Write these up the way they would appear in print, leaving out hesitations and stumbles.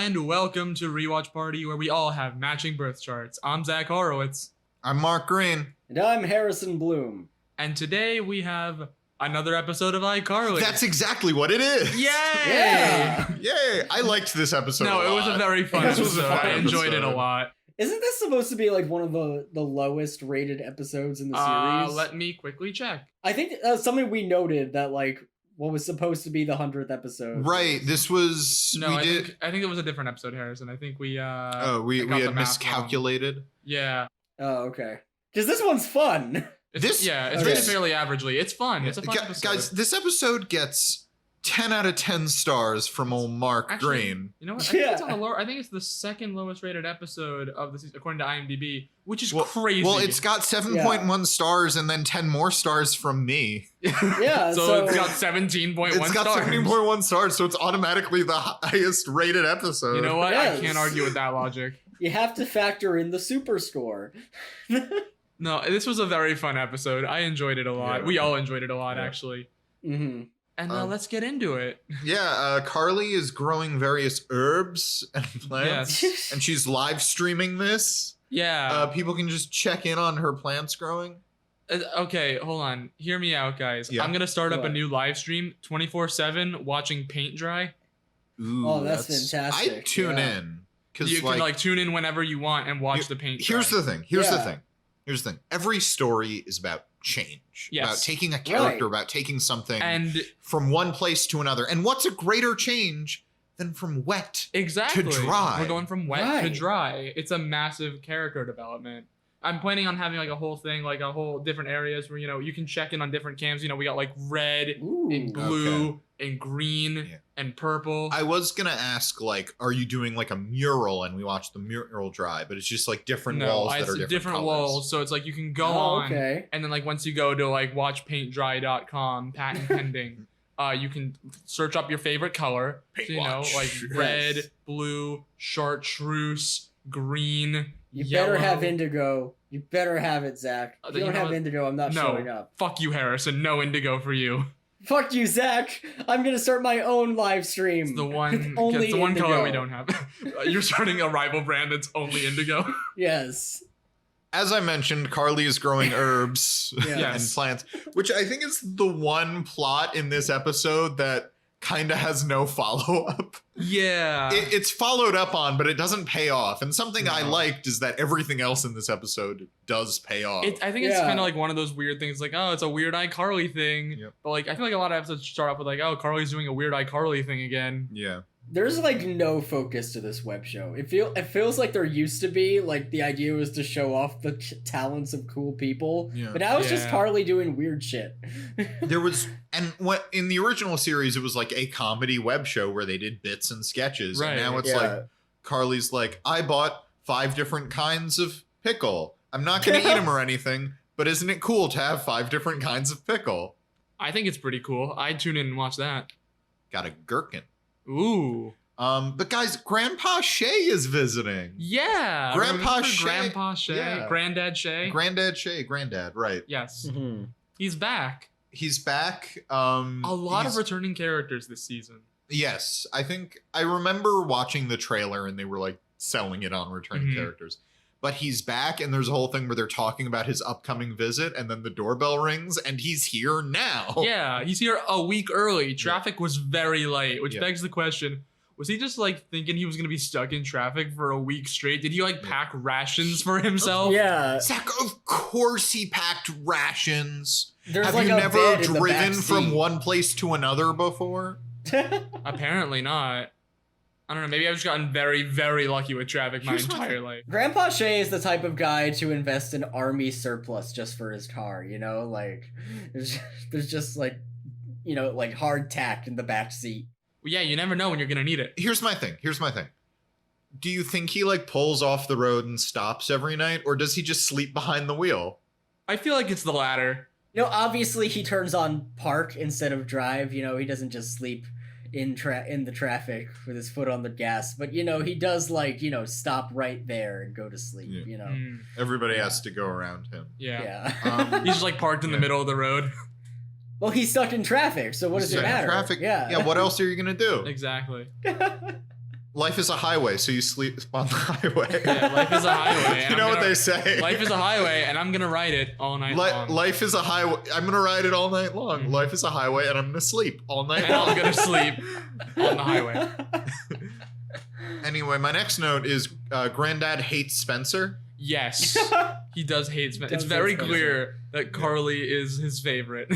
and welcome to Rewatch Party, where we all have matching birth charts. I'm Zach Horowitz. I'm Mark Green. And I'm Harrison Bloom. And today we have another episode of iCarly. That's exactly what it is. Yay! Yeah! Yay! I liked this episode No, a lot. it was a very fun This was a episode. fun I enjoyed it a episode. lot. Isn't this supposed to be like one of the lowest rated episodes in the series? Let me quickly check. I think that's something we noted that like what was supposed to be the 100th episode. Right, this was... No, I think it was a different episode, Harrison. I think we we got had the math wrong. miscalculated. Yeah. Oh, okay. Because this one's fun. It's Okay. rated fairly averagely. It's fun. It's a fun episode. Guys, this episode gets 10 out of 10 stars from old Mark Actually, Green. You know what? I think it's on Yeah. the lower. I think it's the second lowest rated episode of the season, according to IMDb, which is crazy. Well, it's got 7.1 stars and then 10 more stars from me. Yeah, so it's got 17.1 It's got stars. 17.1 stars, so it's automatically the highest rated episode. You know what? Yes. I can't argue with that logic. You have to factor in the super score. No, this was a very fun episode. I enjoyed it a lot. Yeah. We all enjoyed it a lot, Yeah. actually. Mm-hmm. And let's get into it. Yeah, Carly is growing various herbs and plants, Yes. and she's live streaming this. Yeah. People can just check in on her plants growing. Okay, hold on. Hear me out, guys. Yeah. I'm going to start up a What? new live stream 24/7 watching paint dry. Ooh, Oh, that's fantastic, I'd tune yeah. in. Because You can like tune in whenever you want and watch the paint dry. Here's the thing. Here's the Yeah. thing. Here's the thing. Every story is about change. Yes. About taking a character, Right. about taking something And from one place to another. And what's a greater change than from wet exactly. to dry? We're going from wet to Right. dry. It's a massive character development. I'm planning on having like a whole thing, like a whole different areas where, you know, you can check in on different cams. You know, we got like red Ooh. and blue Okay. and green Yeah. and purple. I was gonna ask, like, are you doing like a mural and we watch the mural dry? But it's just like different walls that it's are different colors. walls. So it's like you can go Oh, on, okay. and then like once you go to like watchpaintdry.com, patent pending, you can search up your favorite color. Paint So, you know, watch. like Yes. red, blue, chartreuse, green, You yellow. better have indigo. You better have it, Zach. If then you you don't know have what? indigo, I'm not showing No, up. fuck you, Harrison. No indigo for you. Fuck you, Zach. I'm gonna start my own live stream. It's the one. Only it's the one color we indigo. don't have. You're starting a rival brand that's only indigo. Yes. As I mentioned, Carly is growing herbs Yeah. Yes. and plants, which I think is the one plot in this episode that kind of has no follow-up. Yeah. It's followed up on, but it doesn't pay off. And something I No. liked is that everything else in this episode does pay off. I think it's Yeah. kind of like one of those weird things, like, oh, it's a weird iCarly thing. Yep. But like, I feel like a lot of episodes start off with like, oh, Carly's doing a weird iCarly thing again. Yeah. There's like no focus to this web show. It feels like there used to be. Like the idea was to show off the talents of cool people. Yeah. But now it's just Yeah. Carly doing weird shit. There was, and what in the original series, it was like a comedy web show where they did bits and sketches. Right. And now it's Yeah. like, Carly's like, I bought 5 different kinds of pickle. I'm not going to eat them or anything, but isn't it cool to have 5 different kinds of pickle? I think it's pretty cool. I'd tune in and watch that. Got a gherkin. Ooh. But guys, Grandpa Shay is visiting. Yeah. Grandpa Remember Shay. Grandpa Shay. Yeah. Granddad Shay. Granddad Shay, Grandad, right. Yes. Mhm. He's back. He's back. A lot of he's- returning characters this season. Yes, I think I remember watching the trailer and they were like selling it on returning Mhm. characters. But he's back, and there's a whole thing where they're talking about his upcoming visit, and then the doorbell rings, and he's here now. Yeah, he's here a week early. Traffic was very late, which Yeah. begs the question, was he just like thinking he was going to be stuck in traffic for a week straight? Did he like Yeah. pack rations for himself? Yeah. Zach, of course he packed rations. There's Have like you a never bed in the driven back from seat. one place to another before? Apparently not. I don't know. Maybe I've just gotten very, very lucky with traffic my Here's my entire thing. life. Grandpa Shay is the type of guy to invest in army surplus just for his car, you know? Like, there's just like, you know, like hard tack in the back seat. Well, yeah, you never know when you're going to need it. Here's my thing. Do you think he like pulls off the road and stops every night, or does he just sleep behind the wheel? I feel like it's the latter. You know, obviously he turns on park instead of drive, you know, he doesn't just sleep in the traffic with his foot on the gas, but you know, he does like, you know, stop right there and go to sleep, Yeah. you know. Mm, Everybody Yeah. has to go around him. yeah. Yeah. He's just like parked in the Yeah. middle of the road. Well, he's stuck in traffic, so what He's does it stuck in matter? Traffic. Yeah. Yeah. What else are you gonna do? Exactly. Life is a highway, so you sleep on the highway. Yeah, life is a highway. And You know what they say? Life is a highway, and I'm gonna ride it all night long. Life is a highway. I'm gonna ride it all night long. Mhm. Life is a highway, and I'm gonna sleep all night And long. I'm gonna sleep on the highway. Anyway, my next note is Grandad hates Spencer. Yes, he does hate Spencer. Does It's very hate Spencer. clear that Carly is his favorite.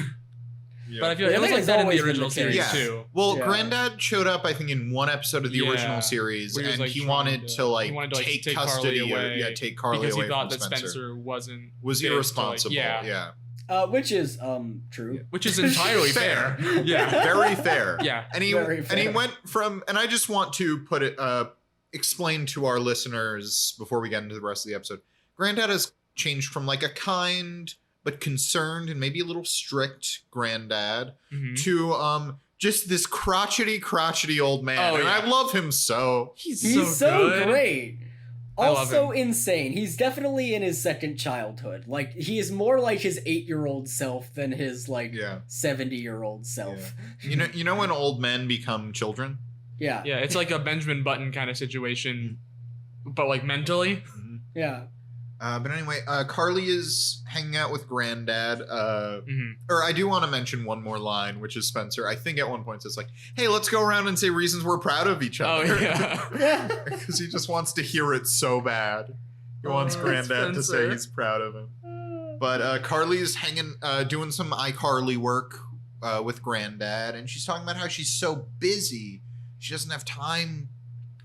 Yeah. But I feel like Yeah, it was that like has that in always the been original the case. series Yeah. too. Well, Yeah. Grandad showed up, I think, in one episode of the Yeah. original series, Where he was, and like, he trying wanted to like, he wanted to, like, take take custody, Carly away take Carly because away he thought from that Spencer wasn't was fit to, like- irresponsible. yeah. Which is true. which is entirely fair. Yeah, very fair. yeah. And he Very and he fair. went from, and I just want to put it explain to our listeners before we get into the rest of the episode. Grandad has changed from like a kind but concerned and maybe a little strict Grandad Mhm. to just this crotchety old man. Oh, and yeah. I love him so. He's So good. great. I love Also him. insane. He's definitely in his second childhood. Like he is more like his 8-year-old self than his like Yeah. 70-year-old self. You know when old men become children? Yeah. Yeah, it's like a Benjamin Button kind of situation, but like mentally. Yeah. But anyway, Carly is hanging out with Grandad. Mhm. Or I do want to mention one more line, which is Spencer. I think at one point says like, "Hey, let's go around and say reasons we're proud of each Oh other." yeah. Because he just wants to hear it so bad. He wants Oh, Grandad to say Spencer. he's proud of him. But Carly's doing some iCarly work with Grandad, and she's talking about how she's so busy, she doesn't have time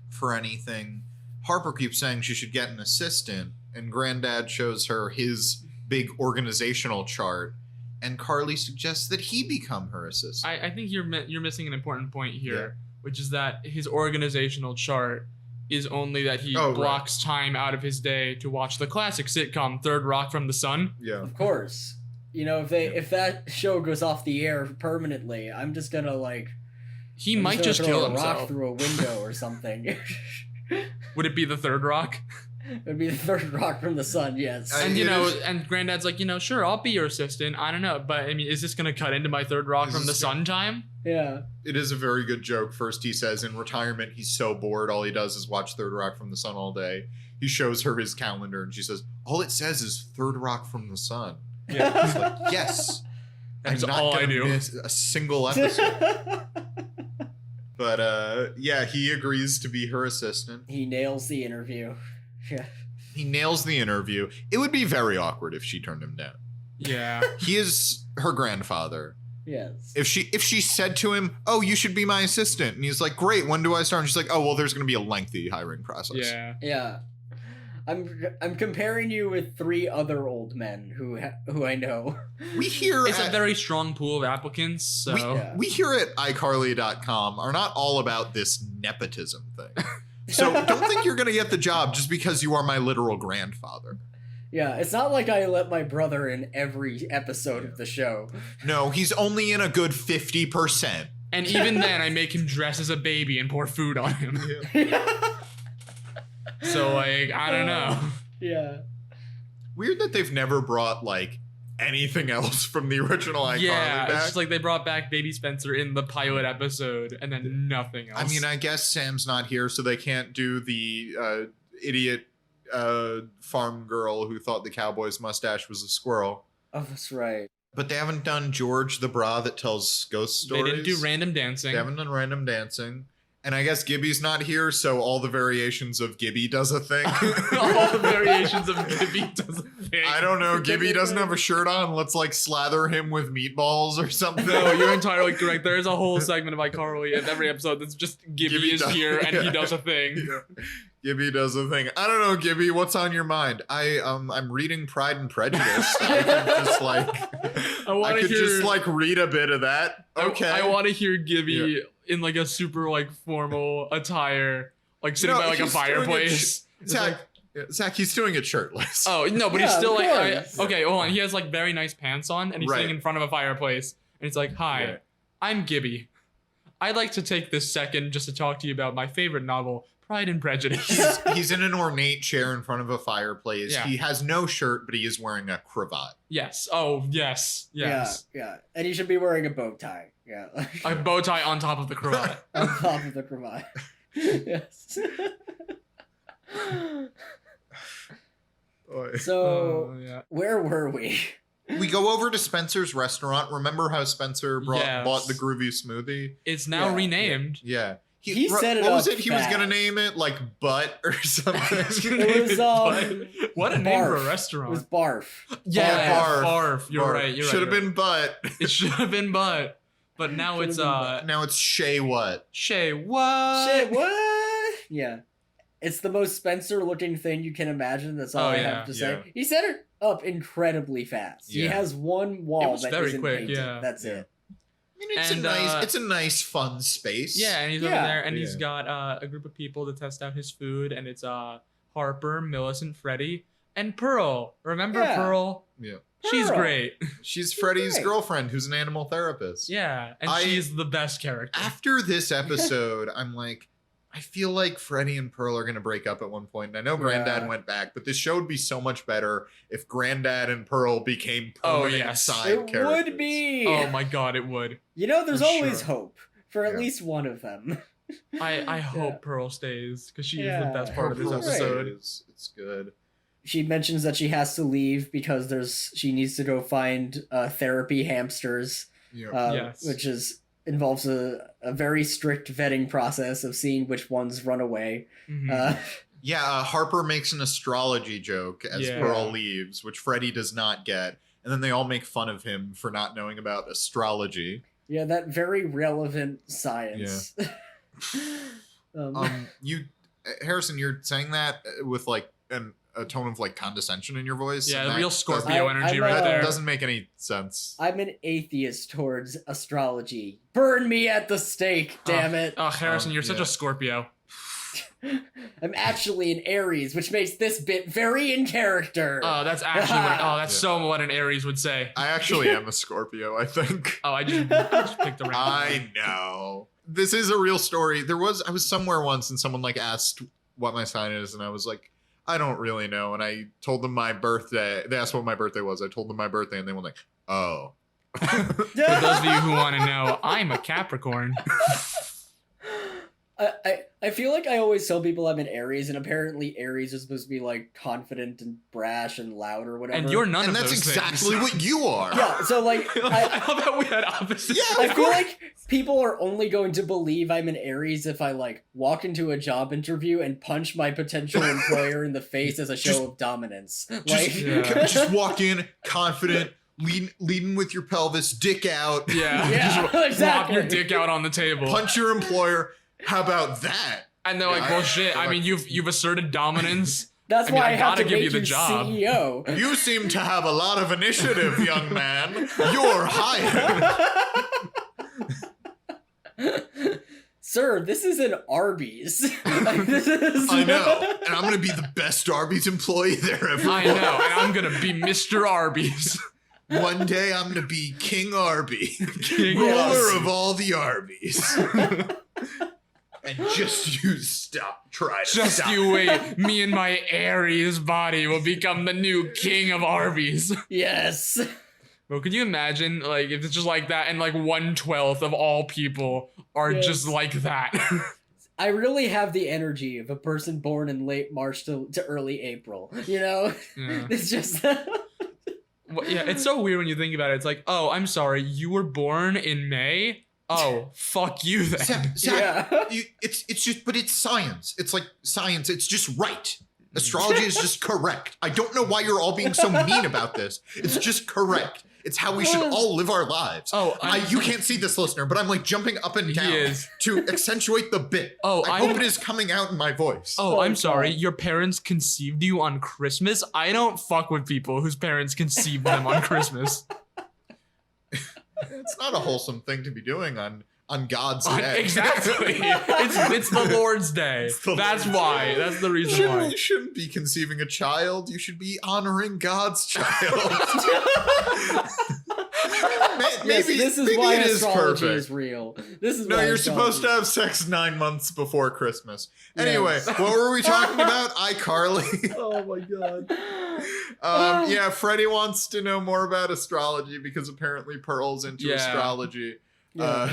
for anything. Harper keeps saying she should get an assistant, and Grandad shows her his big organizational chart, and Carly suggests that he become her assistant. I think you're missing an important point here, Yeah. which is that his organizational chart is only that he Oh, right. blocks time out of his day to watch the classic sitcom Third Rock from the Sun. Yeah. Of course. You know, if that show goes off the air permanently, I'm just gonna like He I'm might gonna just throw kill a rock himself. through a window or something. Would it be the Third Rock? It'd be the third rock from the sun, yes. And it is- and Granddad's like, sure, I'll be your assistant. I don't know, but I mean, is this gonna cut into my Third Rock Is from the this Sun time? Yeah. It is a very good joke. First, he says in retirement, he's so bored, all he does is watch Third Rock from the Sun all day. He shows her his calendar, and she says, all it says is Third Rock from the Sun. Yeah, He's like, yes. that's I'm not all I gonna do. miss a single episode. But yeah, he agrees to be her assistant. He nails the interview. Yeah. He nails the interview. It would be very awkward if she turned him down. Yeah. He is her grandfather. Yes. If she said to him, "Oh, you should be my assistant," and he's like, "Great, when do I start?" And she's like, "Oh, well, there's going to be a lengthy hiring process." Yeah. Yeah. I'm comparing you with 3 other old men who I know. We here It's a at, very strong pool of applicants, so Yeah. we here at iCarly.com are not all about this nepotism thing. So don't think you're going to get the job just because you are my literal grandfather. Yeah, it's not like I let my brother in every episode of the show. No, he's only in a good 50%. and even then I make him dress as a baby and pour food on him. So like, I don't know. Yeah. Weird that they've never brought like anything else from the original iCarly Yeah, back. it's just like they brought back Baby Spencer in the pilot episode and then nothing else. I mean, I guess Sam's not here, so they can't do the idiot farm girl who thought the cowboy's mustache was a squirrel. Oh, that's right. But they haven't done George the Bra that tells ghost they stories. didn't do random dancing. They haven't done random dancing. And I guess Gibby's not here, so all the variations of Gibby does a thing. All the variations of Gibby does a thing. I don't know. Gibby doesn't have a shirt on. Let's like slather him with meatballs or something. No, you're entirely correct. There is a whole segment of iCarly in every episode that's just Gibby is does- here and he yeah. does a thing. Yeah. Gibby does a thing. I don't know, Gibby. What's on your mind? I'm reading Pride and Prejudice. I could just like I want to hear. just like read a bit of that. Okay. I want to hear Gibby in like a super like formal attire, like sitting No, by like a he's doing it fireplace. It's Zach, like- Zach, he's doing it shirtless. oh no, but he's Yeah, still of like course. okay, hold on. He has like very nice pants on, and he's Right. sitting in front of a fireplace, and he's like, "Hi, Yeah. I'm Gibby. I'd like to take this second just to talk to you about my favorite novel, Pride and Prejudice." He's in an ornate chair in front of a fireplace. Yeah. He has no shirt, but he is wearing a cravat. Yes. Oh yes. Yes. Yeah. And he should be wearing a bow tie. Yeah. A bow tie on top of the cravat. On top of the cravat. Yes. So, yeah. where were we? We go over to Spencer's restaurant. Remember how Spencer Yes. bought the groovy smoothie? It's now Yeah. renamed. Yeah. He set it What was up it? He was gonna fast. name it like Butt or something. It was, What a name for a Barf. restaurant. It was Barf. Yeah, Barf. barf. You're right. Should have been Butt. It should have been Butt. But now Should've it's been Butt. Now it's Shay what? Shay what? Shit, what? Yeah. It's the most Spencer looking thing you can imagine. That's all Oh, I yeah. have to say. Yeah. He set it up incredibly fast. He Yeah. has one wall was that very isn't quick, painted. yeah. That's Yeah. it. I mean, it's And, a nice, fun space. Yeah, and he's over Yeah. there, and he's Yeah. got a group of people to test out his food, and it's Harper, Millicent, Freddie, and Pearl. Remember Yeah. Pearl? Yeah. She's Pearl. great. She's Freddie's Great. girlfriend, who's an animal therapist. Yeah, and I- she's the best character. After this episode, I'm like, I feel like Freddie and Pearl are gonna break up at one point. And I know Grandad Yeah. went back, but this show would be so much better if Grandad and Pearl became Oh, permanent yes. side It characters. would be. Oh my god, it would. You know, there's For always sure. hope for at Yeah. least one of them. I hope Pearl stays because she is Yeah. the best part of this Pearl's episode. It's good. She mentions that she has to leave because she needs to go find therapy hamsters, Yeah. Yes. which involves a very strict vetting process of seeing which ones run away. Mhm. Harper makes an astrology joke as Yeah. Pearl leaves, which Freddie does not get. And then they all make fun of him for not knowing about astrology. Yeah, that very relevant science. Harrison, you're saying that with like a tone of like condescension in your voice. Yeah, and the that real doesn't- Scorpio energy I'm, right That there. doesn't make any sense. I'm an atheist towards astrology. Burn me at the stake, damn it. Oh, Harrison, you're such yeah. a Scorpio. I'm actually an Aries, which makes this bit very in character. Oh, that's actually what. Oh, that's Yeah. so what an Aries would say. I actually am a Scorpio, I think. Oh, I just picked a random. I know. This is a real story. I was somewhere once and someone like asked what my sign is, and I was like, I don't really know. And I told them my birthday. They asked what my birthday was. I told them my birthday, and they went like, oh. For those of you who want to know, I'm a Capricorn. I feel like I always tell people I'm an Aries, and apparently Aries is supposed to be like confident and brash and loud or whatever. And you're none And of that's those exactly things. what you are. Yeah, so like I love how we had opposites. Yeah, I feel like people are only going to believe I'm an Aries if I like walk into a job interview and punch my potential employer in the face as a show of dominance. Like Yeah. Just walk in confident, leading with your pelvis, dick out, Yeah. Yeah, Just flop exactly. your dick out on the table. punch your employer. How about that? And they're like, Yeah, well, shit. I mean, you've asserted dominance. That's I mean, why I I have gotta to give make you the you job. CEO. You seem to have a lot of initiative, young man. You're hired. Sir, this is an Arby's. Like, this is... I know. And I'm going to be the best Arby's employee there ever I know, and I'm gonna be Mr. Arby's. One day I'm going to be King Arby, King ruler Arby. of all the Arby's. And just you try to Just stop. you wait. Me and my Aries body will become the new king of Arby's. Yes. Bro, could you imagine, like, if it's just like that and, like, 1/12 of all people are Yes. just like that? I really have the energy of a person born in late March to early April. You know? Yeah. It's just... Well, yeah, it's so weird when you think about it. It's like, oh, I'm sorry, you were born in May? Oh, fuck you then. Zach, Yeah. it's just, but it's science. It's like science. It's just right. Astrology is just correct. I don't know why you're all being so mean about this. It's just correct. It's how we should all live our lives. Oh, You can't see this, listener, but I'm like jumping up and He down is. to accentuate the bit. Oh, I I'm- hope it is coming out in my voice. Oh, Oh, I'm sorry. God. Your parents conceived you on Christmas? I don't fuck with people whose parents conceived them on Christmas. It's not a wholesome thing to be doing on God's On- day. exactly. It's the Lord's Day. the That's Lord's why. That's the reason why. You shouldn't be conceiving a child. You should be honoring God's child. Yes, this is maybe why it is astrology perfect. is real. This is No, why you're supposed to astrology- have sex 9 months before Christmas. Anyway, Yes. what were we talking about? iCarly. Oh my god. Yeah, Freddie wants to know more about astrology because apparently Pearl's into Yeah. astrology.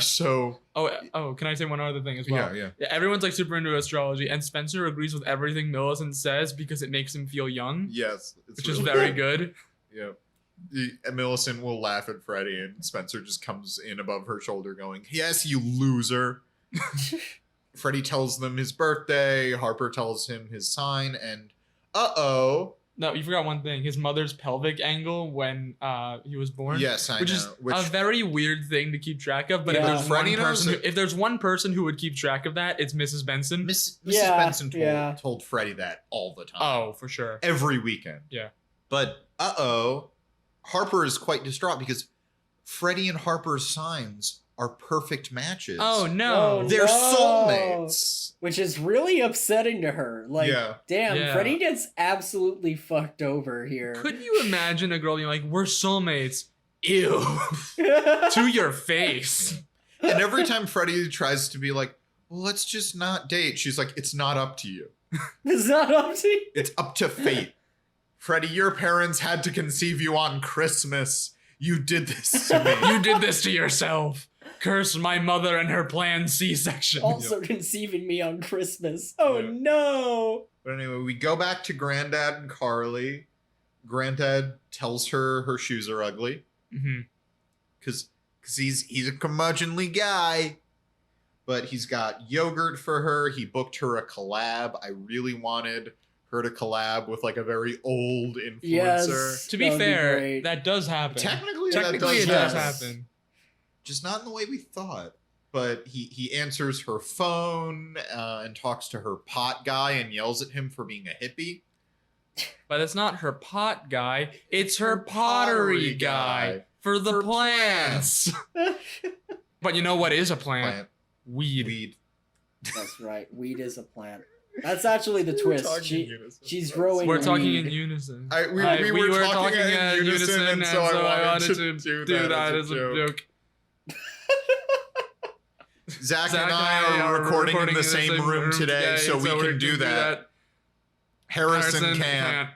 So Can I say one other thing as well? yeah. Everyone's like super into astrology, and Spencer agrees with everything Millicent says because it makes him feel young. Yes, which is very good. Yeah. Millicent will laugh at Freddie, and Spencer just comes in above her shoulder going, "Yes, you loser." Freddie tells them his birthday. Harper tells him his sign, and No, you forgot one thing. His mother's pelvic angle when he was born. Yes, I know. Which is a very weird thing to keep track of. But Yeah. if there's one person who would keep track of that, it's Mrs. Benson. Mrs. Yeah, Benson yeah. told Freddie that all the time. Oh, for sure. Every weekend. Yeah. But Harper is quite distraught because Freddie and Harper's signs are perfect matches. Oh no. Oh, They're no. soulmates. Which is really upsetting to her. Like, Yeah. damn, Yeah. Freddie gets absolutely fucked over here. Could you imagine a girl being like, "We're soulmates"? Ew. To your face. And every time Freddie tries to be like, "Well, let's just not date," she's like, "It's not up to you. It's not up to you. It's up to fate. Freddie, your parents had to conceive you on Christmas. You did this to me." You did this to yourself. Curse my mother and her planned C-section. Also conceiving me on Christmas. Oh Yeah. no. But anyway, we go back to Grandad and Carly. Grandad tells her her shoes are ugly. Mm-hmm. Because he's a curmudgeonly guy. But he's got yogurt for her. He booked her a collab. I really wanted her to collab with like a very old influencer. Yes. To be That would be fair, great. that does happen. Technically, Technically, that it does does happen. Just not in the way we thought. But he answers her phone and talks to her pot guy and yells at him for being a hippie. But it's not her pot guy. It's her pottery guy for the For plants. But you know what is a plant? Plant. Weed. That's right. Weed is a plant. That's actually the twist. She's growing We're talking weed. in unison. We were talking in unison, and so I wanted to do that as a joke. Zach and I are recording in the same room today, so we can do that. Harrison can't.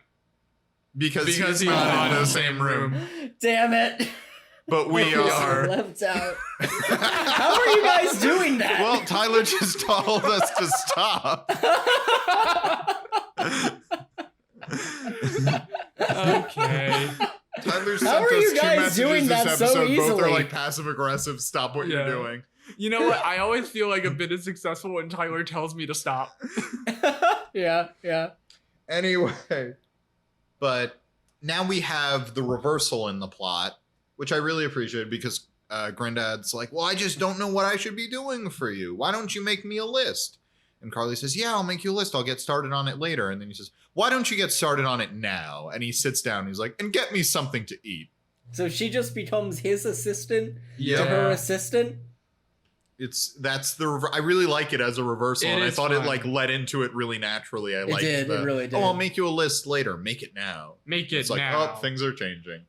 Because he's not in the same room. Damn it. But we are. Left out. How are you guys doing that? Well, Tyler just told us to stop. Okay. Tyler How sent are us you two guys messages doing this that so episode. Both are easily? like passive aggressive. Stop what you're Yeah. doing. You know what? I always feel like a bit is successful when Tyler tells me to stop. Yeah. Anyway, but now we have the reversal in the plot, which I really appreciated because Grandad's like, "Well, I just don't know what I should be doing for you. Why don't you make me a list?" And Carly says, "Yeah, I'll make you a list. I'll get started on it later." And then he says, "Why don't you get started on it now?" And he sits down and he's like, "And get me something to eat." So she just becomes his assistant Yeah. to her assistant. I really like it as a reversal, It and I is thought it fun. like led into it really naturally. It really did. "Oh, I'll make you a list later. Make it now." Make it It's like, now. oh, things are changing.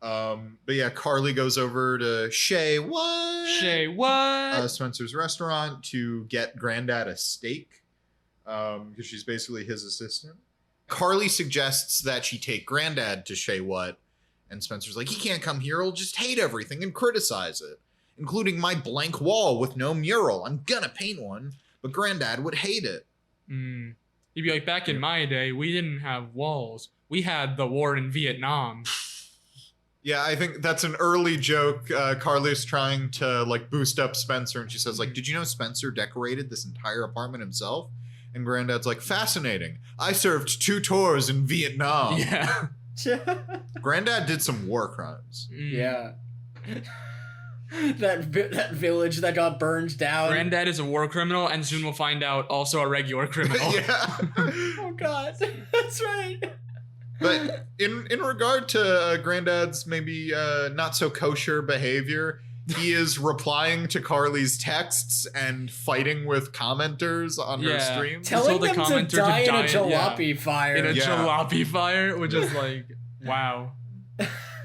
But yeah, Carly goes over to Shay what? Spencer's restaurant to get Grandad a steak because she's basically his assistant. Carly suggests that she take Grandad to Shay What, and Spencer's like, "He can't come here. He'll just hate everything and criticize it, including my blank wall with no mural. I'm gonna paint one, but Grandad would hate it." You'd be like, back in my day, we didn't have walls. We had the war in Vietnam. Yeah, I think that's an early joke. Carly's trying to like boost up Spencer, and she says like, "Did you know Spencer decorated this entire apartment himself?" And Grandad's like, "Fascinating. I served 2 tours in Vietnam." Yeah. Grandad did some war crimes. Yeah. that village that got burned down. Grandad is a war criminal, and soon we'll find out also a regular criminal. Yeah. Oh God, that's right. But in regard to Grandad's maybe not so kosher behavior, he is replying to Carly's texts and fighting with commenters on her Yeah. stream. Telling the them to commenter to die in die a in- jalopy fire. In a Yeah. jalopy fire, which is like, wow.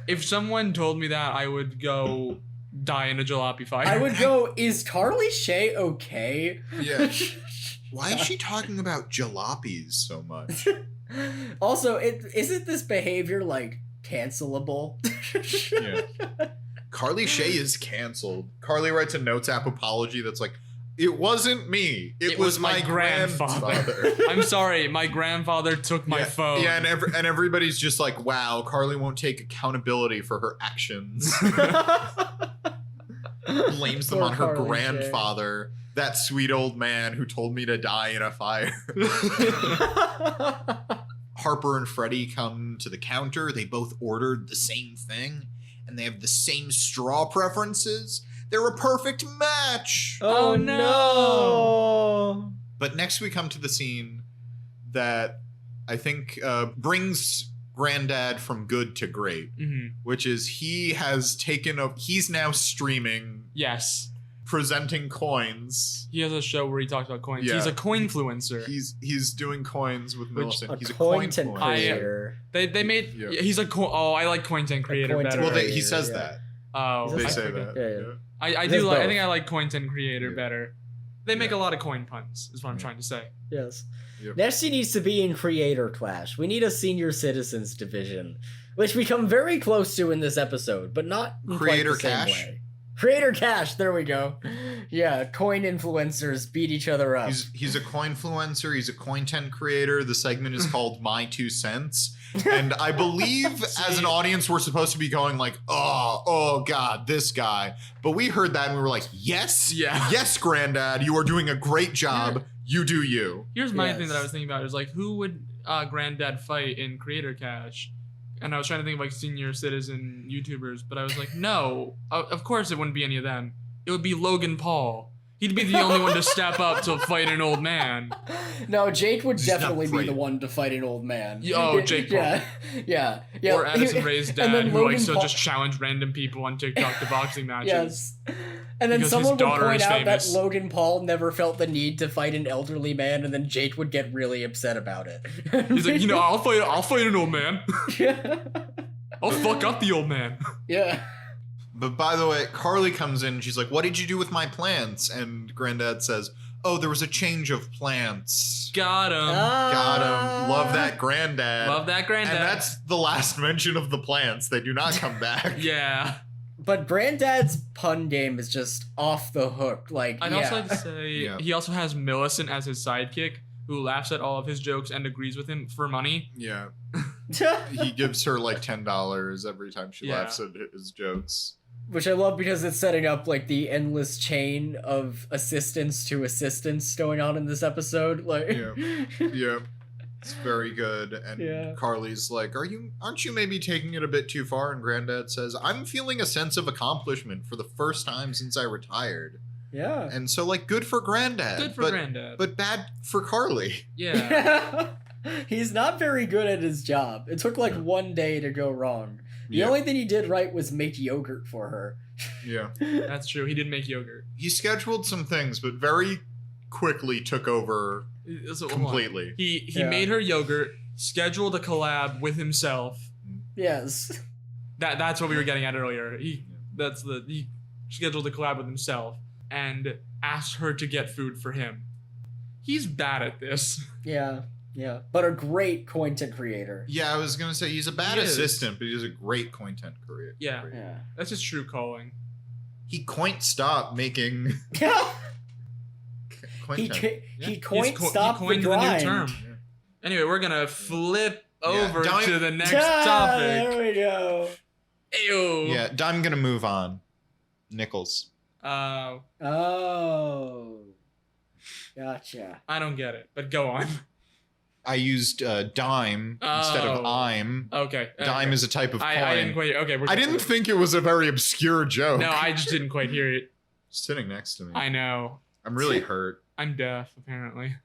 If someone told me that, I would go die in a jalopy fire. I would go, is Carly Shay okay? Yeah. Why is she talking about jalopies so much? Also, isn't this behavior like cancelable? Yeah. Carly Shay is canceled. Carly writes a notes app apology that's like, it wasn't me. It was my grandfather. I'm sorry, my grandfather took my phone. Yeah, and everybody's just like, wow, Carly won't take accountability for her actions. Blames them on her grandfather, that sweet old man who told me to die in a fire. Harper and Freddie come to the counter. They both ordered the same thing, and they have the same straw preferences. They're a perfect match. Oh no! But next we come to the scene that I think brings Grandad from good to great, which is he's now streaming. Yes. Presenting coins. He has a show where he talks about coins. Yeah. He's a coinfluencer. He's doing coins with Millicent. He's a content coin creator. They made. Yeah. He's a I like content creator better. Well, he says that. Oh, they say that. Yeah. I do like. I think I like content creator better. They make a lot of coin puns. Is what I'm trying to say. Yes. Yep. Next, he needs to be in Creator Clash. We need a senior citizens division, which we come very close to in this episode, but not in Creator quite the Cash. same way. Creator Cash. There we go. Yeah, coin influencers beat each other up. He's a coinfluencer. He's a content creator. The segment is called My 2 Cents. And I believe as an audience, we're supposed to be going like, oh God, this guy. But we heard that and we were like, yes, yes, Grandad, you are doing a great job. You do you. Here's my thing that I was thinking about is like, who would Grandad fight in Creator Cash? And I was trying to think of like senior citizen YouTubers, but I was like, no, of course it wouldn't be any of them. It would be Logan Paul. He'd be the only one to step up to fight an old man. No, Jake would definitely be the one to fight an old man. Oh, Jake Paul. Yeah. Or Addison Rae's dad, who Logan likes to Paul just challenge random people on TikTok to boxing matches. Yes. And then someone would point out that famous. Logan Paul never felt the need to fight an elderly man, and then Jake would get really upset about it. He's like, I'll fight an old man. Yeah. I'll fuck up the old man. Yeah. But by the way, Carly comes in and she's like, what did you do with my plants? And Grandad says, oh, there was a change of plants. Got him. Got him. Love that Grandad. Love that Grandad. And that's the last mention of the plants. They do not come back. Yeah. But Grandad's pun game is just off the hook. Like, I'd also like to say, he also has Millicent as his sidekick, who laughs at all of his jokes and agrees with him for money. Yeah. He gives her like $10 every time she laughs at his jokes. Which I love because it's setting up like the endless chain of assistance to assistance going on in this episode. Like, yeah, it's very good. And Carly's like, aren't you maybe taking it a bit too far? And Grandad says, I'm feeling a sense of accomplishment for the first time since I retired. Yeah. And so like, good for Grandad. Good for Grandad. But bad for Carly. Yeah. He's not very good at his job. It took like one day to go wrong. The only thing he did right was make yogurt for her. Yeah. That's true. He did make yogurt. He scheduled some things, but very quickly took over completely. He made her yogurt, scheduled a collab with himself. Yes. That's what we were getting at earlier. He scheduled a collab with himself and asked her to get food for him. He's bad at this. Yeah. Yeah, but a great content creator. Yeah, I was going to say he's a bad assistant, but he's a great content creator. Yeah. That's his true calling. He coin't stop making He coined stop the grind. New term. Yeah. Anyway, we're going to flip over to the next topic. There we go. Ew. Yeah, I'm going to move on. Nichols. Oh. Gotcha. I don't get it, but go on. I used dime instead of I'm. Okay. Dime is a type of coin. I didn't quite. Okay. I didn't think it was a very obscure joke. No, I just didn't quite hear it. Sitting next to me. I know. I'm really hurt. I'm deaf, apparently.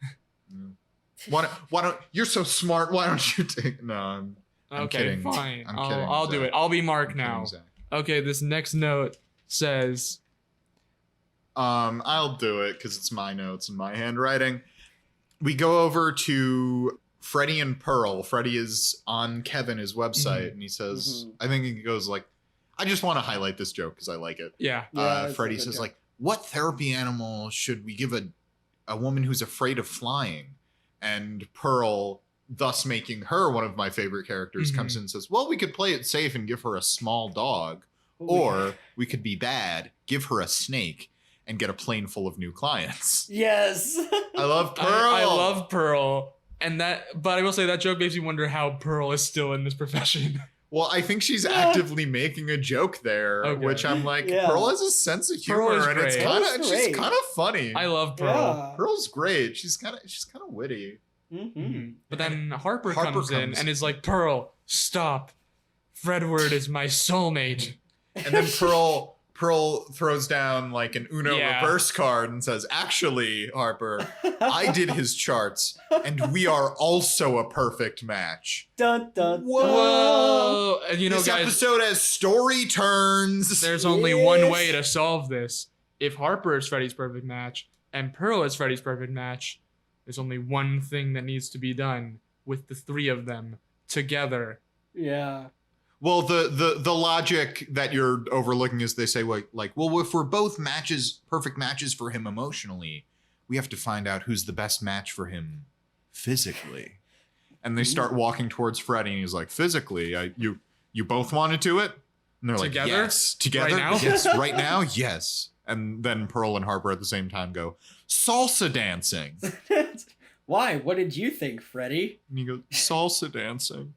Why don't you're so smart? Why don't you take? No, I'm okay, kidding. Fine. I'm kidding. I'll do it. I'll be Mark now. Kidding, okay. This next note says. I'll do it because it's my notes and my handwriting. We go over to Freddie and Pearl. Freddie is on Kevin, his website, and he says, I think he goes like, I just want to highlight this joke because I like it. Yeah. Freddie says like, what therapy animal should we give a woman who's afraid of flying? And Pearl, thus making her one of my favorite characters, comes in and says, well, we could play it safe and give her a small dog. Or we could be bad, give her a snake, and get a plane full of new clients. Yes. I love Pearl. I love Pearl. But I will say that joke makes me wonder how Pearl is still in this profession. Well, I think she's actively making a joke there, Okay. which I'm like, Yeah. Pearl has a sense of Pearl is humor, and it's great. kind Pearl's of great. she's kind of funny. I love Pearl. Yeah. Pearl's great. She's kind of witty. Mm-hmm. But then Harper Harper comes in comes- and is like, Pearl, stop. Fredward is my soulmate. And then Pearl throws down like an Uno Yeah. reverse card and says, "Actually, Harper, I did his charts, and we are also a perfect match." Dun, dun, Whoa. dun. Whoa! And you know, This guys, episode has story turns. there's only one Yes. way to solve this. If Harper is Freddy's perfect match and Pearl is Freddy's perfect match, there's only one thing that needs to be done with the three of them together. Yeah. Well, the logic that you're overlooking is they say, well, if we're both perfect matches for him emotionally, we have to find out who's the best match for him physically. And they start walking towards Freddy, and he's like, physically, you both want to do it? And they're Together? like, yes. Together? Right now? Yes. Right now? Yes. And then Pearl and Harper at the same time go, salsa dancing. Why? What did you think, Freddy? And you go, salsa dancing.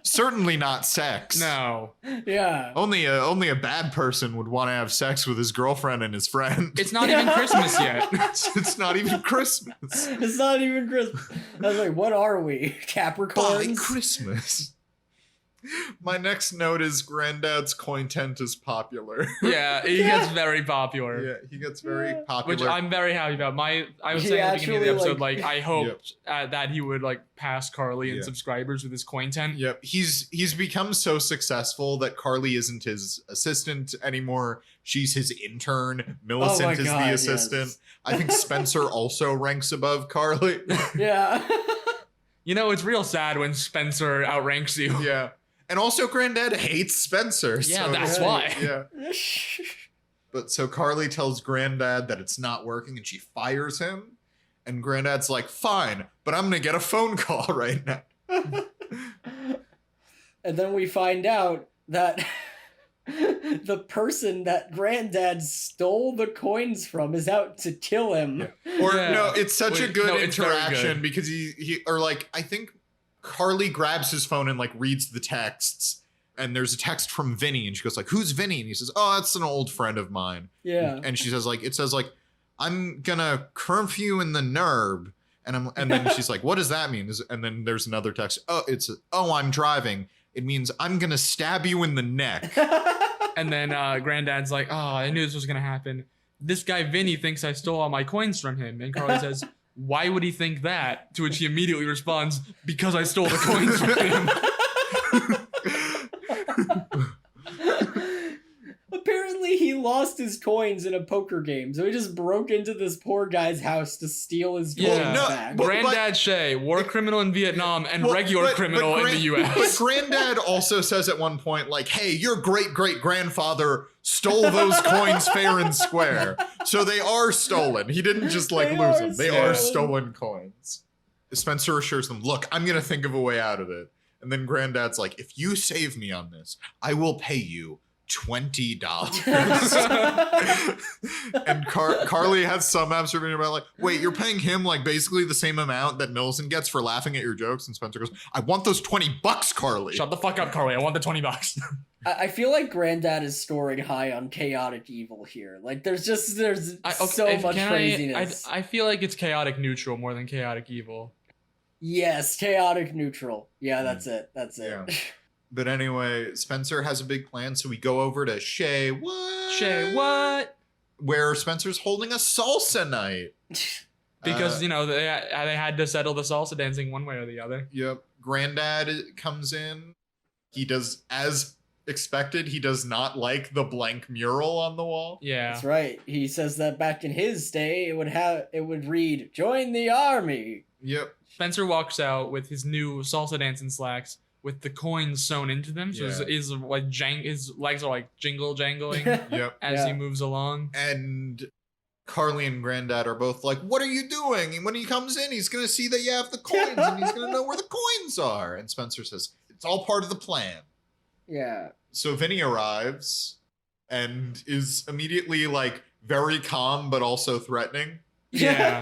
Certainly not sex. No. Yeah. Only a bad person would want to have sex with his girlfriend and his friend. It's not even Christmas yet. It's not even Christmas. It's not even Christmas. I was like, what are we? By Capricorns? Christmas. My next note is Granddad's cointent is popular. Yeah, he gets very popular. Yeah, he gets very popular. Which I'm very happy about. I was He saying at the beginning of the actually, episode, like- I hoped that he would pass Carly in Yeah. subscribers with his cointent. Yep, he's become so successful that Carly isn't his assistant anymore. She's his intern. Millicent Oh my is God, the assistant. yes. I think Spencer also ranks above Carly. Yeah. You know, it's real sad when Spencer outranks you. Yeah. And also Granddad hates Spencer. Yeah, so that's Right. why. Yeah. But so Carly tells Granddad that it's not working and she fires him. And Granddad's like, fine, but I'm going to get a phone call right now. And then we find out that the person that Granddad stole the coins from is out to kill him. Yeah. Or Yeah. no, it's such a Wait, good no, it's very interaction good. because I think Carly grabs his phone and reads the texts. And there's a text from Vinny and she goes who's Vinny? And he says, oh, that's an old friend of mine. Yeah. And she says it says I'm gonna curfew in the NERB. And then she's like, what does that mean? And then there's another text. Oh, I'm driving. It means I'm gonna stab you in the neck. And then Granddad's like, oh, I knew this was going to happen. This guy Vinny thinks I stole all my coins from him. And Carly says, why would he think that? To which he immediately responds, because I stole the coins from him. Apparently he lost his coins in a poker game, so he just broke into this poor guy's house to steal his coins Yeah. no, back. but- Granddad Shay, war criminal in Vietnam and Well, regular criminal in the But U.S. Granddad also says at one point, hey, your great-great-grandfather stole those coins fair and square. So they are stolen. He didn't just They lose are them. They are stolen. stolen coins. Spencer assures them, look, I'm going to think of a way out of it. And then Granddad's like, if you save me on this, I will pay you $20. And Carly has some observation about wait, you're paying him basically the same amount that Millicent gets for laughing at your jokes. And Spencer goes, I want those $20, Carly. Shut the fuck up, Carly. I want the $20. I feel like Granddad is scoring high on chaotic evil here. There's so much craziness. I feel like it's chaotic neutral more than chaotic evil. Yes, chaotic neutral. Yeah, that's it. That's it. Yeah. But anyway, Spencer has a big plan, so we go over to Shay. What? Shay, what? Where Spencer's holding a salsa night. Because, they had to settle the salsa dancing one way or the other. Yep. Granddad comes in. He does, as expected, he does not like the blank mural on the wall. Yeah. That's right. He says that back in his day, it would read, "Join the army." Yep. Spencer walks out with his new salsa dancing slacks with the coins sewn into them. So Yeah. his legs are jingle jangling Yep. as Yeah. he moves along. And Carly and Granddad are both like, what are you doing? And when he comes in, he's going to see that you have the coins and he's going to know where the coins are. And Spencer says, it's all part of the plan. Yeah. So Vinny arrives and is immediately like very calm but also threatening. Yeah.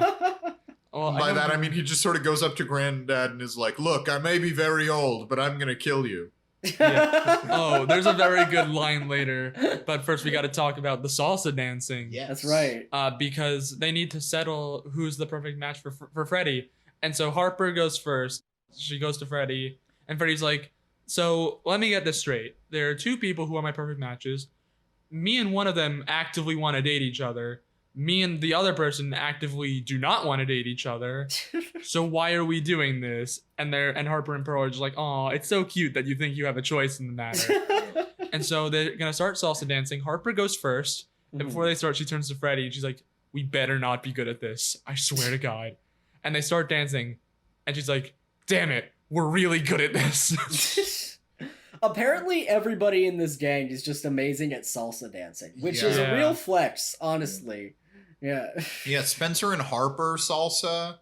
Well, By that I mean he just sort of goes up to Grandad and is like, "Look, I may be very old, but I'm gonna kill you." Yeah. Oh, there's a very good line later, but first we got to talk about the salsa dancing. Yes. That's right. Because they need to settle who's the perfect match for Freddy. And so Harper goes first. She goes to Freddy, and Freddy's like, "So let me get this straight. There are two people who are my perfect matches. Me and one of them actively want to date each other. Me and the other person actively do not want to date each other. So why are we doing this?" And Harper and Pearl are just like, "Oh, it's so cute that you think you have a choice in the matter." And so they're gonna start salsa dancing. Harper goes first, and before they start, she turns to Freddy and she's like, "We better not be good at this. I swear to God." And they start dancing, and she's like, "Damn it, we're really good at this." Apparently, everybody in this gang is just amazing at salsa dancing, which is a Yeah. real flex, honestly. Yeah. Yeah, Spencer and Harper salsa,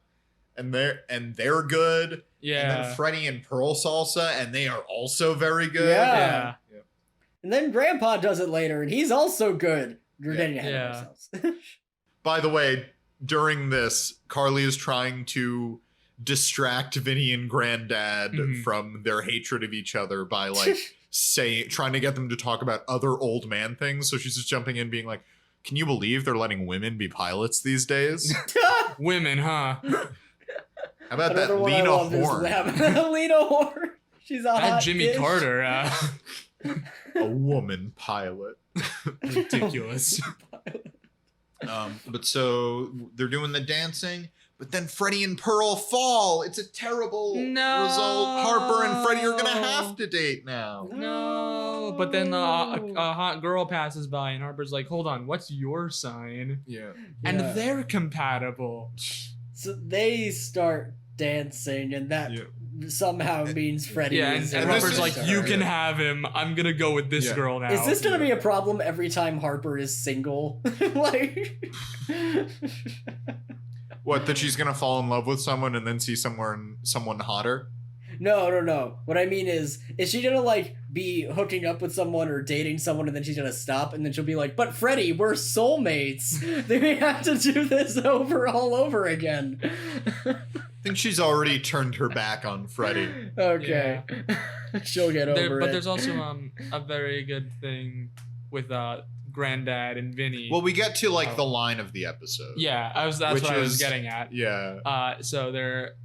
and they're good. Yeah. And then Freddy and Pearl salsa, and they are also very good. Yeah. Yeah. And then Grandpa does it later, and he's also good. We're getting ahead of ourselves. By the way, during this, Carly is trying to distract Vinny and Grandad from their hatred of each other by like trying to get them to talk about other old man things. So she's just jumping in being like, "Can you believe they're letting women be pilots these days? Women, huh? How about Another that one I Lena love is Horne? Lena Horne. She's a And hot Jimmy bitch. Carter. A woman pilot. Ridiculous. But so they're doing the dancing, but then Freddy and Pearl fall. It's a terrible No. result. Harper and Freddy are gonna have to date now. No. But then a hot girl passes by, and Harper's like, "Hold on, what's your sign?" Yeah. And Yeah. they're compatible. So they start dancing, and that somehow means Freddy Yeah, is. and this Harper's is- like, "You can have him. I'm gonna go with this Yeah. girl now." Is this gonna be a problem every time Harper is single? Like, What, that she's gonna fall in love with someone and then see someone hotter? no. What I mean is she gonna like be hooking up with someone or dating someone, and then she's gonna stop, and then she'll be like, "But Freddy, we're soulmates. Then we have to do this all over again." I think she's already turned her back on Freddy. Okay, she'll get over But it. there's also a very good thing with Grandad and Vinny. Well, we get to like the line of the episode. Yeah, that's Which what I was is- getting at. Yeah. So their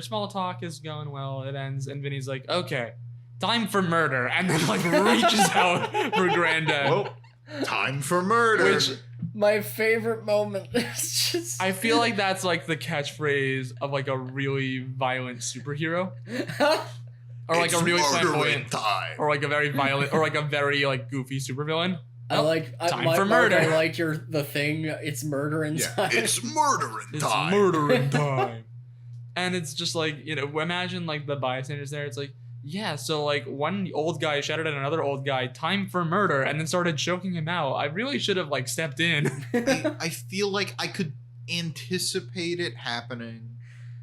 small talk is going well. It ends, and Vinny's like, "Okay, time for murder," and then like reaches out for Grandad. Well, time for murder. Which My favorite moment is just. I feel like that's like the catchphrase of like a really violent superhero, or like It's a really murdering flamboyant, time. or like a very violent, or like a very like goofy supervillain. I like time my for Mark, murder. I like the thing. It's murder Yeah, inside. it's murdering It's time. murdering time. And it's just like, imagine like the bystanders there. It's like, yeah, so like one old guy shouted at another old guy, "Time for murder," and then started choking him out. I really should have like stepped in. I feel like I could anticipate it happening,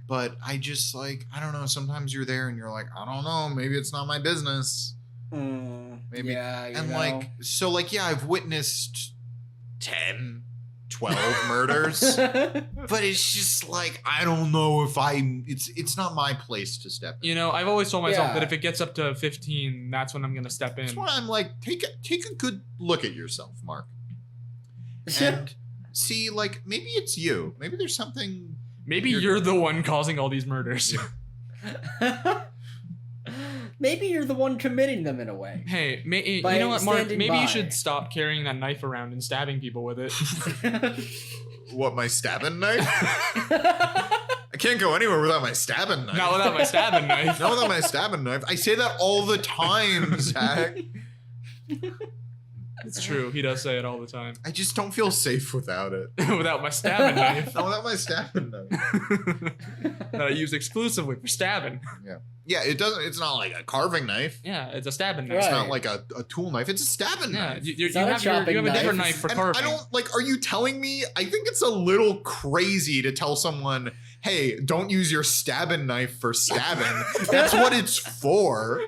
but I just like, I don't know, sometimes you're there and you're like, I don't know, maybe it's not my business. Maybe. Yeah, And like, so like, yeah, I've witnessed 10, 12 murders, but it's just like, I don't know if it's not my place to step in. I've always told myself Yeah. that if it gets up to 15, that's when I'm gonna step in. That's why I'm like, take a good look at yourself, Mark. And see, like, maybe it's you. Maybe there's something. Maybe you're the one causing all these murders. Maybe you're the one committing them in a way. Hey, you By know what, Mark? standing Maybe by. you should stop carrying that knife around and stabbing people with it. What, my stabbing knife? I can't go anywhere without my stabbing knife. Not without my stabbing knife. Not without my stabbing knife. I say that all the time, Zach. It's true. He does say it all the time. I just don't feel safe without it. Without my stabbing knife. Not without my stabbing knife. That I use exclusively for stabbing. Yeah, it doesn't. It's not like a carving knife. Yeah, it's a stabbing knife. It's Right. not like a tool knife. It's a stabbing Yeah, knife. you not a have chopping a different knife. knife for And carving. I don't like. Are you telling me? I think it's a little crazy to tell someone, "Hey, don't use your stabbing knife for stabbing." That's what it's for.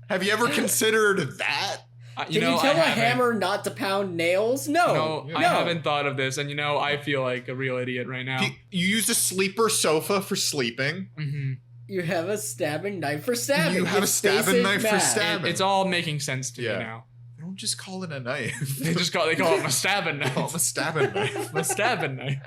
Have you ever considered that? Can you tell a hammer not to pound nails? No. I haven't thought of this, and I feel like a real idiot right now. You use a sleeper sofa for sleeping. Mm-hmm. You have a stabbing knife for stabbing. You have a stabbing knife for stabbing. It's all making sense to me now. They don't just call it a knife. They call it a stabbing knife. Call it a stabbing knife. A stabbing knife.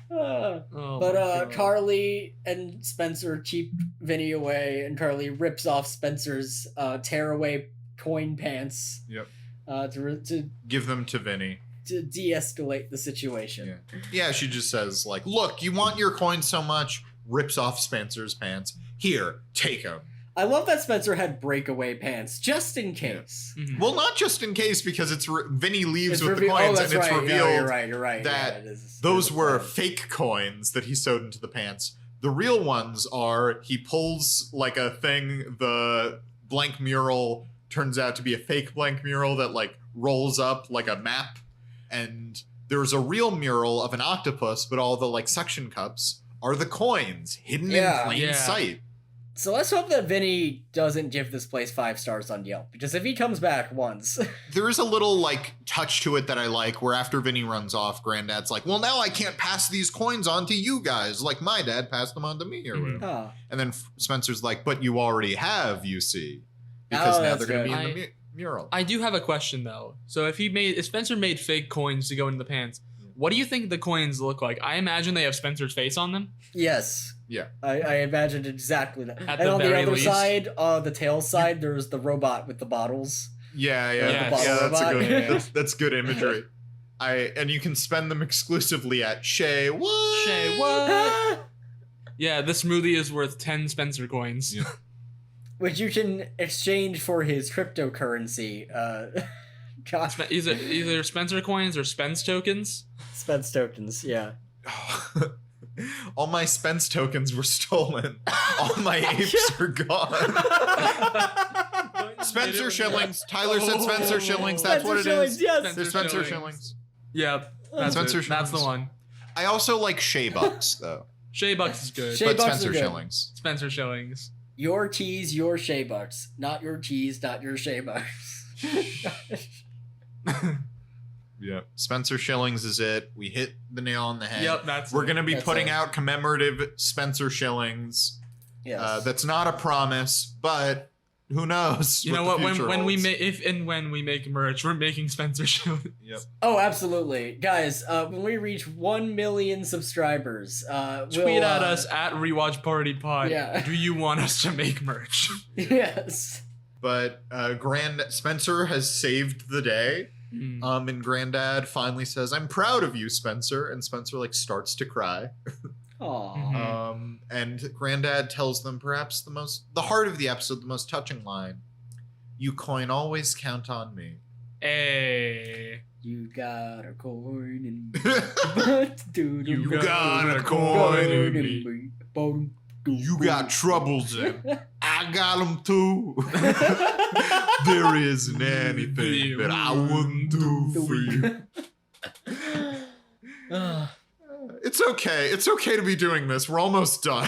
But Carly and Spencer keep Vinny away, and Carly rips off Spencer's tearaway coin pants. Yep. To give them to Vinny. To de-escalate the situation. Yeah, she just says, like, look, you want your coins so much, rips off Spencer's pants. Here, take them. I love that Spencer had breakaway pants, just in case. Yeah. Mm-hmm. Well, not just in case, because Vinny leaves with the coins, and it's revealed you're right. that those were fake coins that he sewed into the pants. The real ones are, he pulls like a thing, the blank mural turns out to be a fake blank mural that like rolls up like a map, and there's a real mural of an octopus, but all the like suction cups are the coins hidden in plain sight. So let's hope that Vinny doesn't give this place 5 stars on Yelp, because if he comes back once... There is a little, like, touch to it that I like, where after Vinny runs off, Grandad's like, well, now I can't pass these coins on to you guys, like my dad passed them on to me or whatever. Oh. And then Spencer's like, but you already have, you see. Because now they're going to be in the mural. I do have a question, though. So if Spencer made fake coins to go into the pants, what do you think the coins look like? I imagine they have Spencer's face on them. Yes. Yeah. I imagined exactly that. And on the other side, the tail side, there's the robot with the bottles. Yeah, that's good imagery. And you can spend them exclusively at Shay What? Shay What? Yeah, this smoothie is worth 10 Spencer coins. Yeah. Which you can exchange for his cryptocurrency. Either Spencer coins or Spence tokens. Spence tokens, yeah. All my Spence tokens were stolen. All my apes are gone. Spencer shillings. Tyler said Spencer shillings. That's Spencer what it shillings, is. yes. They're Spencer shillings. Yeah, that's Spencer it. That's the one. I also like Shea Bucks, though. Shea Bucks is good. Shea but Bucks Spencer are good. shillings. Spencer shillings. Your teas, your Shea Bucks. Not your teas, not your Shea Bucks. Yeah, Spencer shillings is it. We hit the nail on the head. Yep, we're gonna be putting out commemorative Spencer shillings. Yes. That's not a promise, but who knows? You know what? When we make merch, we're making Spencer shillings. Yep. Oh, absolutely, guys. When we reach 1 million subscribers, tweet at us at Rewatch Party Pod. Yeah. Do you want us to make merch? Yes. But Spencer has saved the day. And Grandad finally says, "I'm proud of you, Spencer." And Spencer like starts to cry. Aww. And Grandad tells them perhaps the heart of the episode, the most touching line. "You coin always count on me." Hey. You got a coin in me. You got a coin in me. You got troubles and I got them too. There isn't anything that I wouldn't do for you. It's okay. It's okay to be doing this. We're almost done.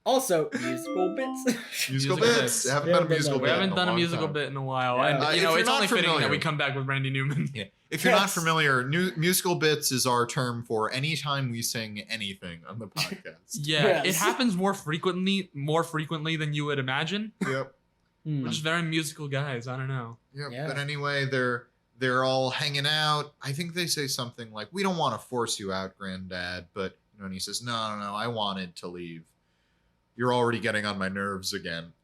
Also, musical bits. Musical bits. Haven't done a musical bit. We haven't done a musical time. bit in a while. Yeah. And it's only fitting that we come back with Randy Newman. Yeah. If you're not familiar, musical bits is our term for any time we sing anything on the podcast. Yeah, it happens more frequently than you would imagine. Yep. We're just very musical guys. I don't know. Yep. Yeah. But anyway, they're all hanging out. I think they say something like, "We don't want to force you out, Granddad," but and he says, "No, I wanted to leave. You're already getting on my nerves again."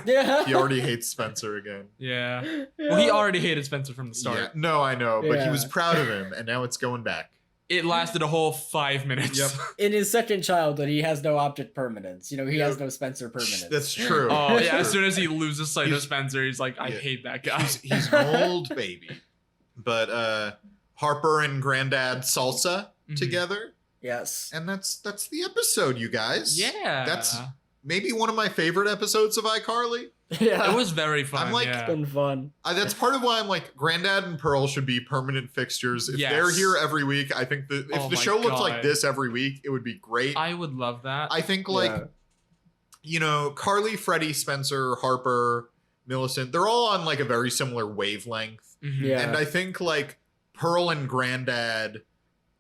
Yeah. He already hates Spencer again. Yeah. Well, he already hated Spencer from the start. Yeah. No, I know, but he was Yeah. proud of him, and now it's going back. It lasted a whole 5 minutes. Yep. In his second childhood, he has no object permanence. He has no Spencer permanence. That's true. Oh, That's yeah. true. As soon as he loses sight of Spencer, he's like, I hate that guy. He's an old baby. But Harper and Grandad salsa together. Yes. And that's the episode, you guys. Yeah. That's maybe one of my favorite episodes of iCarly. Yeah. It was very fun. I'm like- It's been fun. That's part of why I'm like, Grandad and Pearl should be permanent fixtures. If they're here every week, I think if Oh the my show looked God. like this every week, it would be great. I would love that. I think like, you know, Carly, Freddie, Spencer, Harper, Millicent, they're all on like a very similar wavelength. Yeah. And I think like Pearl and Grandad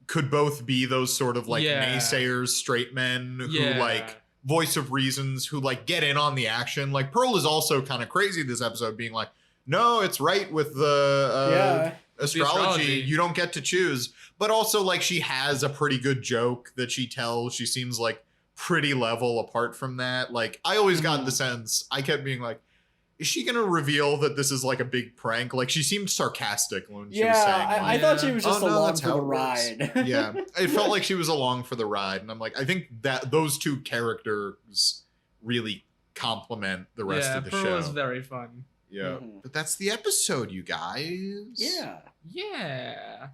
could both be those sort of like naysayers, straight men who like voice of reasons, who like get in on the action. Like Pearl is also kind of crazy this episode, being like, no, it's right with the astrology. You don't get to choose. But also like she has a pretty good joke that she tells. She seems like pretty level apart from that. Like I always got the sense, I kept being like, is she gonna reveal that this is like a big prank? Like she seemed sarcastic when she was saying like, I thought she was just along for the ride. Yeah, it felt like she was along for the ride. And I'm like, I think that those two characters really complement the rest of the Pearl show. is very fun. Yeah. But that's the episode, you guys. Yeah.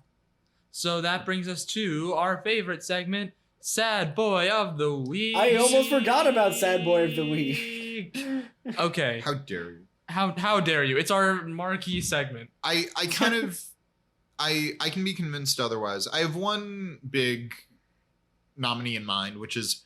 So that brings us to our favorite segment, Sad Boy of the Week. I almost forgot about Sad Boy of the Week. Okay. How dare you? How dare you? It's our marquee segment. I kind of I can be convinced otherwise. I have one big nominee in mind, which is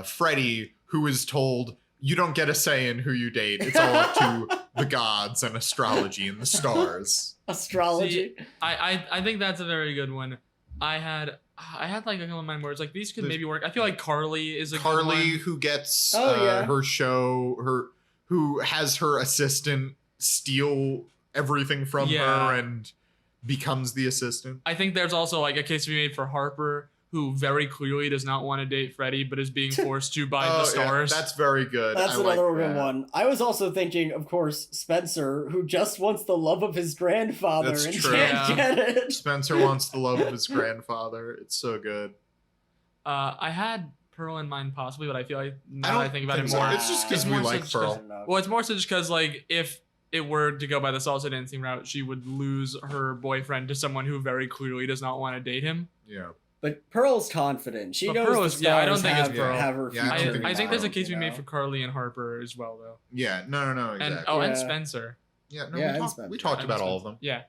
Freddie, who is told, you don't get a say in who you date. It's all up to the gods and astrology and the stars. Astrology. See, I think that's a very good one. I had like a couple of mine words like these could maybe work. I feel like Carly is a good one. Who gets her show, who has her assistant steal everything from her and becomes the assistant. I think there's also like a case to be made for Harper, who very clearly does not want to date Freddie, but is being forced to by the stars. Yeah, that's very good. That's another good one. I was also thinking, of course, Spencer, who just wants the love of his grandfather and can't get it. Spencer wants the love of his grandfather. It's so good. I had Pearl in mind possibly, but I feel like now that I think about it so. more, It's just because we like Pearl. Well, it's more so just because like if it were to go by the salsa dancing route, she would lose her boyfriend to someone who very clearly does not want to date him. Yeah. But Pearl's confident. She knows Pearl is, the stars I don't think it's Pearl. have her future. I think there's a case we made for Carly and Harper as well, though. Yeah, no, exactly. And Spencer. Yeah, no, we talked about all of them. Yeah.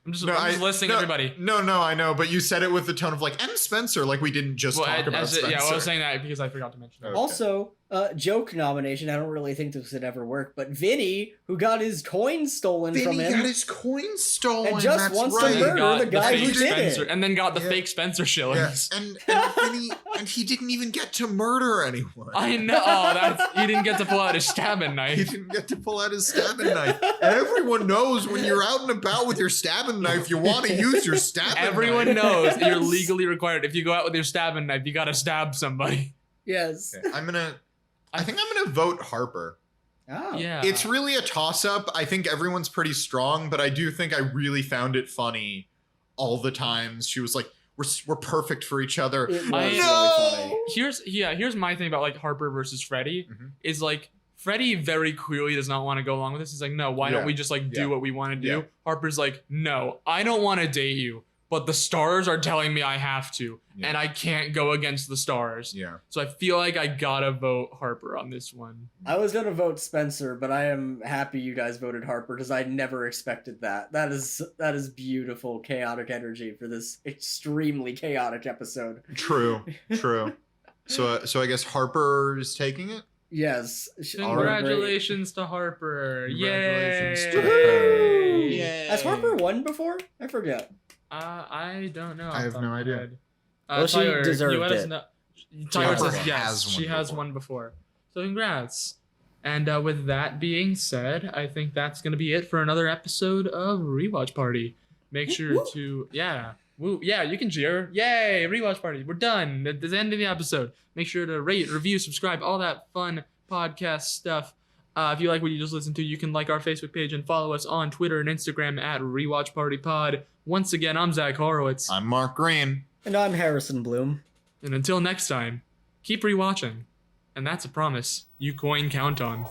I'm just listing everybody. No, I know, but you said it with the tone of like, and Spencer, like we didn't just talk about Spencer. Yeah, I was saying that because I forgot to mention that. Okay. Also, joke nomination. I don't really think this would ever work, but Vinny, who got his coin stolen from him. Vinny got his coin stolen. And just wants to murder the guy who did it. And then got the fake Spencer shillings. Yeah. And Vinny, and he didn't even get to murder anyone. I know. He didn't get to pull out his stabbing knife. He didn't get to pull out his stabbing knife. And everyone knows when you're out and about with your stabbing knife, you want to use your stabbing knife. Everyone knows that you're legally required. If you go out with your stabbing knife, you got to stab somebody. Yes. Okay, I think I'm gonna vote Harper. Oh. Yeah. It's really a toss-up. I think everyone's pretty strong, but I do think I really found it funny all the times she was like, we're perfect for each other. It was really funny. Here's my thing about like Harper versus Freddie is like Freddie very clearly does not want to go along with this. He's like, no, why don't we just like do what we want to do? Yeah. Harper's like, no, I don't want to date you, but the stars are telling me I have to, and I can't go against the stars. Yeah. So I feel like I gotta vote Harper on this one. I was gonna vote Spencer, but I am happy you guys voted Harper because I never expected that. That is beautiful, chaotic energy for this extremely chaotic episode. True. So I guess Harper is taking it? Yes. Congratulations to Harper. Congratulations Yay. to her. Yay. Has Harper won before? I forget. I don't know. I have no idea. Well, Tyler, she deserved you let us it. know. Tyler says Harper yes, she has won before. So congrats. And with that being said, I think that's going to be it for another episode of Rewatch Party. Make sure to, you can cheer. Yay, Rewatch Party. We're done. At the end of the episode. Make sure to rate, review, subscribe, all that fun podcast stuff. If you like what you just listened to, you can like our Facebook page and follow us on Twitter and Instagram at Rewatch Party Pod. Once again, I'm Zach Horowitz. I'm Mark Green. And I'm Harrison Bloom. And until next time, keep rewatching. And that's a promise you coin count on.